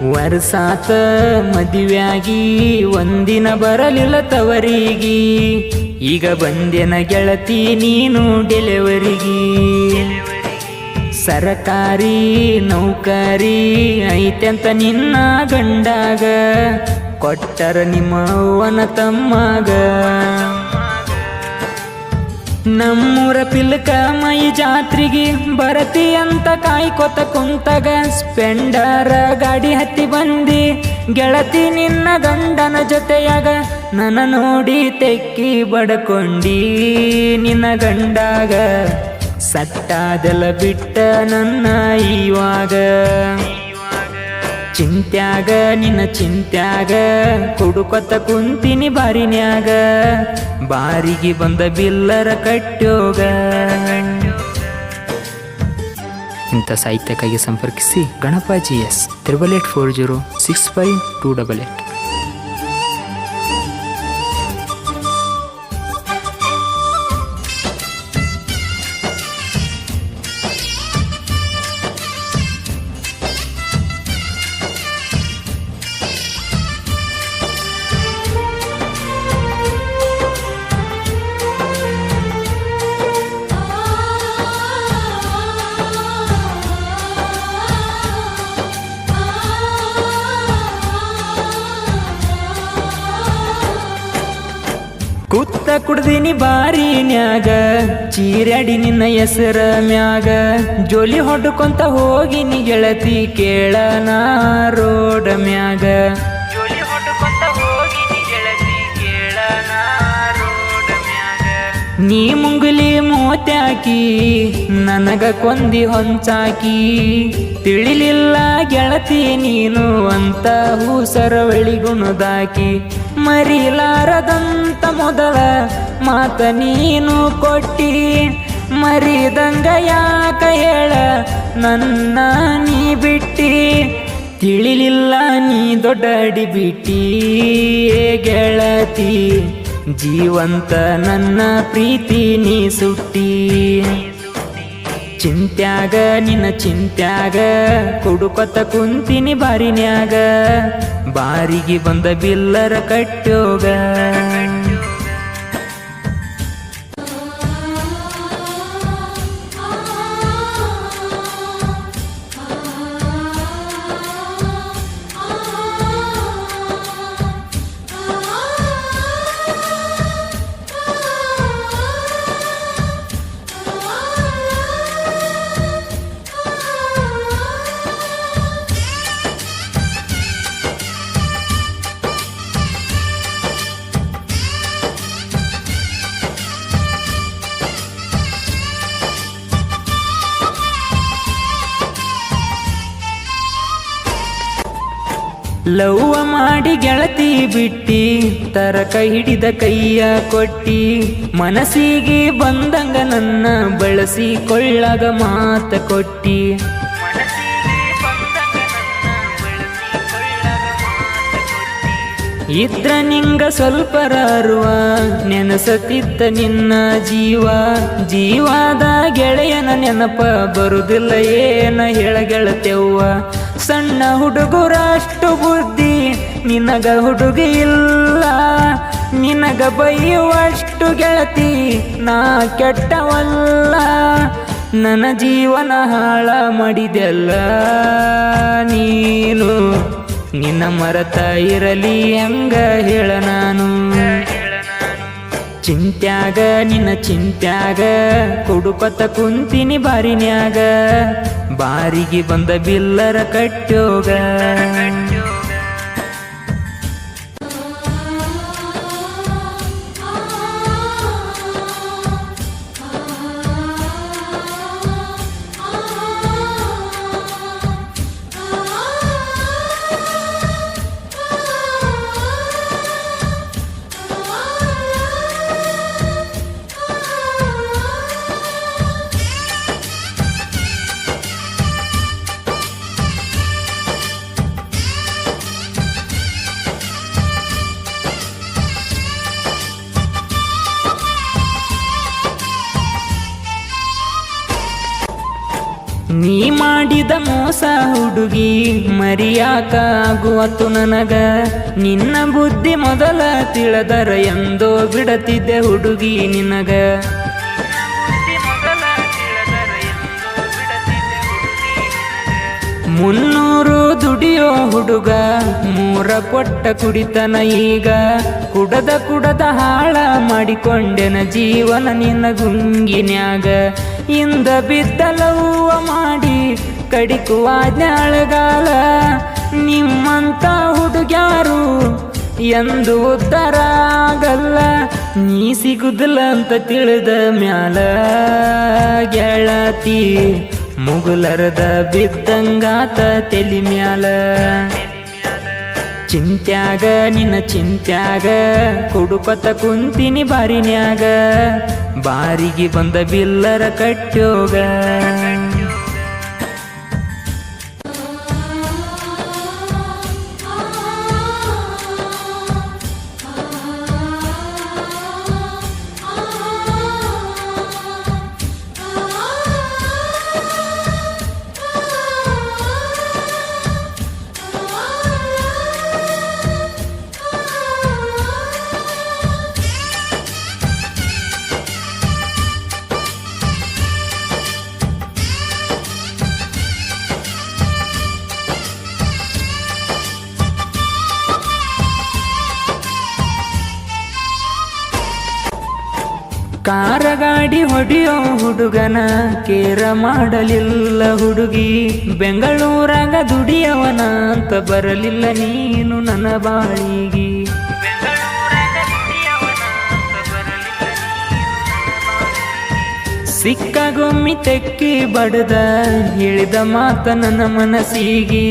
ವರ್ಷಾತ ಮದುವೆಯಾಗಿ ಒಂದಿನ ಬರಲಿಲ್ಲ ತವರಿಗೆ, ಈಗ ಬಂದೆನ ಗೆಳತಿ ನೀನು ಡೆಲಿವರಿಗೆ. ಸರಕಾರಿ ನೌಕರಿ ಐತೆಂತ ನಿನ್ನ ಗಂಡಾಗ, ಕೊಟ್ಟರ ನಿಮ್ಮ ಅವ್ವನ ತಮ್ಮಾಗ. ನಮ್ಮೂರ ಪಿಲ್ಕ ಮೈ ಜಾತ್ರೆಗೆ ಬರತಿ ಅಂತ ಕಾಯ್ಕೊತ ಕುಂತಾಗ, ಸ್ಪೆಂಡರ ಗಾಡಿ ಹತ್ತಿ ಬಂದಿ ಗೆಳತಿ ನಿನ್ನ ಗಂಡನ ಜೊತೆಯಾಗ. ನನ್ನ ನೋಡಿ ತೆಕ್ಕಿ ಬಡ್ಕೊಂಡಿ ನಿನ್ನ ಗಂಡಾಗ, ಸಟ್ಟಾದೆಲ್ಲ ಬಿಟ್ಟ ನನ್ನ ಇವಾಗ. ಚಿಂತ್ಯಾಗ ನಿನ್ನ ಚಿಂತ್ಯಾಗ ಕುಡುಕೊತ ಕುಂತಿನಿ ಬಾರಿನ್ಯಾಗ, ಬಾರಿಗೆ ಬಂದ ಬಿಲ್ಲರ ಕಟ್ಟೋಗ. ಇಂಥ ಸಾಹಿತ್ಯಕ್ಕಾಗಿ ಸಂಪರ್ಕಿಸಿ ಗಣಪಾಜಿ ಎಸ್ 8840652288. ಕುತ್ತ ಕುಡ್ದಿನಿ ಬಾರಿನ್ಯಾಗ, ಚೀರಾಡಿ ನಿನ್ನ ಹೆಸರ ಮ್ಯಾಗ. ಜೋಲಿ ಹೊಡ್ಕೊಂತ ಹೋಗಿನಿ ಗೆಳತಿ ಕೇಳನ ರೋಡ ಮ್ಯಾಗ. ಜೋಲಿ ಹೊಡ್ಕೊಂತ ಹೋಗಿನಿ ಗೆಳತಿ ಕೇಳನ ರೋಡ ಮ್ಯಾಗ. ನೀ ಮುಂಗುಲಿ ಮೋತ್ಯಾಕಿ ನನಗ ಕೊಂದಿ ಹೊಂಚಾಕಿ, ತಿಳಿಲಿಲ್ಲ ಗೆಳತಿ ನೀನು ಅಂತ ಹೂಸರವಳಿ ಗುಣದಾಕಿ. ಮರಿಲಾರದಂತ ಮೊದಲ ಮಾತ ನೀನು ಕೊಟ್ಟಿ, ಮರಿದಂಗ ಯಾಕ ಹೇಳ ನನ್ನ ನೀ ಬಿಟ್ಟಿ. ತಿಳಿಲಿಲ್ಲ ನೀ ದೊಡ್ಡ ಅಡಿ ಬಿಟ್ಟಿ ಗೆಳತಿ, ಜೀವಂತ ನನ್ನ ಪ್ರೀತಿ ನೀ ಸುಟ್ಟಿ. ಚಿಂತ್ಯಾಗ ನಿನ್ನ ಚಿಂತ್ಯಾಗ ಕುಡುಕೊತ ಕುಂತಿನಿ ಬಾರಿನ್ಯಾಗ, ಬಾರಿಗೆ ಬಂದ ಬಿಲ್ಲರ ಕಟ್ಟೋಗ. ಲವ್ವ ಮಾಡಿ ಗೆಳತಿ ಬಿಟ್ಟಿ, ತರಕ ಹಿಡಿದ ಕೈಯ ಕೊಟ್ಟಿ. ಮನಸ್ಸಿಗೆ ಬಂದಂಗ ನನ್ನ ಬಳಸಿಕೊಳ್ಳಾಗ ಮಾತ ಕೊಟ್ಟಿ. ಇದ್ರ ನಿಂಗ ಸ್ವಲ್ಪ ಅರುವ ನೆನಸತಿದ್ದ ನಿನ್ನ ಜೀವ. ಜೀವಾದ ಗೆಳೆಯನ ನೆನಪ ಬರುದಿಲ್ಲ ಏನ ಹೇಳ ಗೆಳತೆವ್ವ. ಸಣ್ಣ ಹುಡುಗರಷ್ಟು ಬುದ್ಧಿ ನಿನಗ ಹುಡುಗಿ ಇಲ್ಲ, ನಿನಗ ಬೈಯುವಷ್ಟು ಗೆಳತಿ ನಾ ಕೆಟ್ಟವಲ್ಲ. ನನ್ನ ಜೀವನ ಹಾಳ ಮಾಡಿದೆಲ್ಲ ನೀನು, ನಿನ್ನ ಮರತ ಇರಲಿ ಹಂಗ ಹೇಳ ನಾನು. ಚಿಂತ್ಯಾಗ ನಿನ್ನ ಚಿಂತ್ಯಾಗ ಕುಡುಕೊತ ಕುಂತಿನಿ ಬಾರಿನ್ಯಾಗ, ಬಾರಿಗೆ ಬಂದ ಬಿಲ್ಲರ ಕಟ್ಟೋಗ. ಮಾಡಿದ್ದ ಮೋಸ ಹುಡುಗಿ ಮರಿಯಾಕ ಆಗುವತ್ತು ನನಗ ನಿನ್ನ ಬುದ್ಧಿ ಮೊದಲ ತಿಳಿದರ ಎಂದೋ ಬಿಡತಿದ್ದೆ ಹುಡುಗಿ ನಿನಗ 300 ದುಡಿಯೋ ಹುಡುಗ 3 ಕೊಟ್ಟ ಕುಡಿತನ ಈಗ ಕುಡದ ಹಾಳ ಮಾಡಿಕೊಂಡೆನ ಜೀವನ ನಿನ್ನ ಗುಂಗಿನ್ಯಾಗ ಇಂದ ಬಿದ್ದಲವ್ವ ಮಾಡಿ ಕಡಿಕುವ ಜ್ಞಾಳಗಾಲ ನಿಮ್ಮಂತ ಹುಡುಗ್ಯಾರು ಎಂದು ಉದ್ಧಾರ ಆಗಲ್ಲ ನೀ ಸಿಗುದಿಲ್ಲ ಅಂತ ತಿಳಿದ ಮ್ಯಾಲ ಗೆಳತಿ ಮುಗುಲರದ ಬಿದ್ದಂಗಾತ ತೆಲಿ ಮ್ಯಾಲ ಚಿಂತ್ಯಾಗ ನಿನ್ನ ಚಿಂತ್ಯಾಗ ಕುಡುಕತ ಕುಂತಿನಿ ಬಾರಿನ್ಯಾಗ ಬಾರಿಗೆ ಬಂದ ಬಿಲ್ಲರ ಕಟ್ಟೋಗ ಕಾರ ಗಾಡಿ ಹೊಡಿಯೋ ಹುಡುಗನ ಕೇರ ಮಾಡಲಿಲ್ಲ ಹುಡುಗಿ ಬೆಂಗಳೂರಾಗ ದುಡಿಯವನ ಅಂತ ಬರಲಿಲ್ಲ ನೀನು ನನ್ನ ಬಾಳಿಗಿ ಸಿಕ್ಕಾಗೊಮ್ಮಿ ತೆಕ್ಕಿ ಬಡದ ಹೇಳಿದ ಮಾತ ನನ್ನ ಮನಸ್ಸಿಗೆ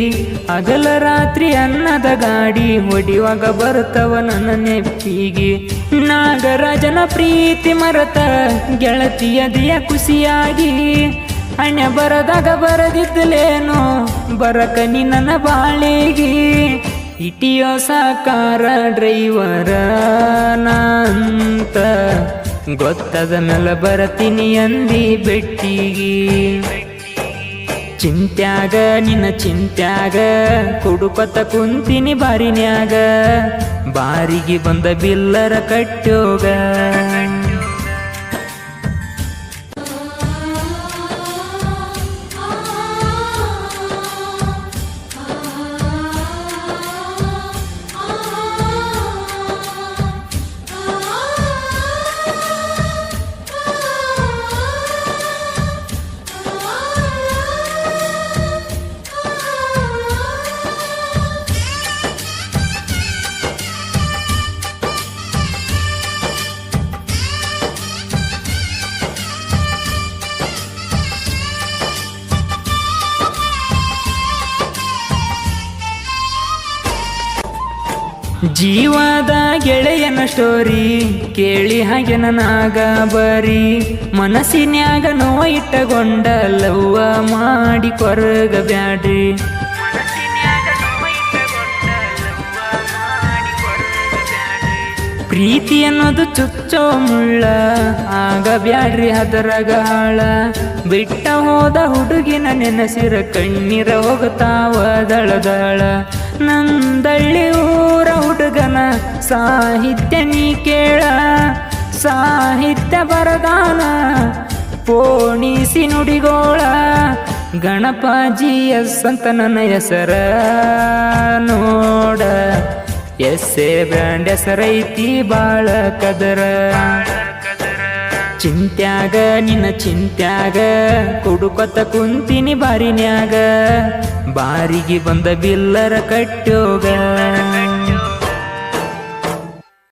ಹಗಲ ರಾತ್ರಿ ಅನ್ನದ ಗಾಡಿ ಹೊಡಿವಾಗ ಬರುತ್ತವ ನನ್ನ ನೆಪ್ಪಿಗೆ ನಾಗರಾಜನ ಪ್ರೀತಿ ಮರತ ಗೆಳತಿಯದಿಯ ಖುಷಿಯಾಗಿ ಹಣೆ ಬರದಾಗ ಬರದಿದ್ದಲೇನೋ ಬರಕ ನೀ ನನ್ನ ಬಾಳಿಗೆ ಇಟಿಯೋ ಸಾಕಾರ ಡ್ರೈವರ ನಾಂತ ಗೊತ್ತದ ಮೇಲೆ ಬರತೀನಿ ಅಂದಿ ಬೆಟ್ಟಿಗಿ ಚಿಂತ್ಯಾಗ ನಿನ್ನ ಚಿಂತ್ಯಾಗ ಕುಡುಕತ ಕುಂತಿನಿ ಬಾರಿನ್ಯಾಗ ಬಾರಿಗೆ ಬಂದ ಬಿಲ್ಲರ ಕಟ್ಟೋಗ ಜೀವದ ಗೆಳೆಯನ ಸ್ಟೋರಿ ಕೇಳಿ ಹಾಗೆ ನನಗ ಬರಿ ಮನಸ್ಸಿನ್ಯಾಗ ನೋವ ಇಟ್ಟಗೊಂಡ ಲವ್ವ ಮಾಡಿ ಕೊರಗ ಬ್ಯಾಡ್ರಿ ಪ್ರೀತಿ ಅನ್ನೋದು ಚುಚ್ಚೋ ಮುಳ್ಳ ಆಗ ಬ್ಯಾಡ್ರಿ ಅದರಗ ಹಾಳ ಬಿಟ್ಟ ಹೋದ ಹುಡುಗಿನ ನೆನಸಿರ ಕಣ್ಣೀರ ಹೋಗುತ್ತಾವ ದಳದಳ ನಂದಳ್ಳಿ ಊರ ಹುಡುಗನ ಸಾಹಿತ್ಯ ನೀ ಕೇಳ ಸಾಹಿತ್ಯ ಬರದಾನ ಪೋಣಿಸಿ ನುಡಿಗೋಳ ಗಣಪಾಜಿ ಎಸ್ ಅಂತ ನನ್ನ ಹೆಸರ ನೋಡ ಎಸ್ಸೆ ಬ್ರ್ಯಾಂಡ್ ಹೆಸರೈತಿ ಬಾಳ ಕದರ ಚಿಂತ್ಯಾಗ ನಿನ್ನ ಚಿಂತ್ಯಾಗ ಕುಡುಕತ ಕುಂತಿನಿ ಬಾರಿನ್ಯಾಗ ಬಾರಿಗೆ ಬಂದ ಬಿಲ್ಲರ ಕಟ್ಟೋಗ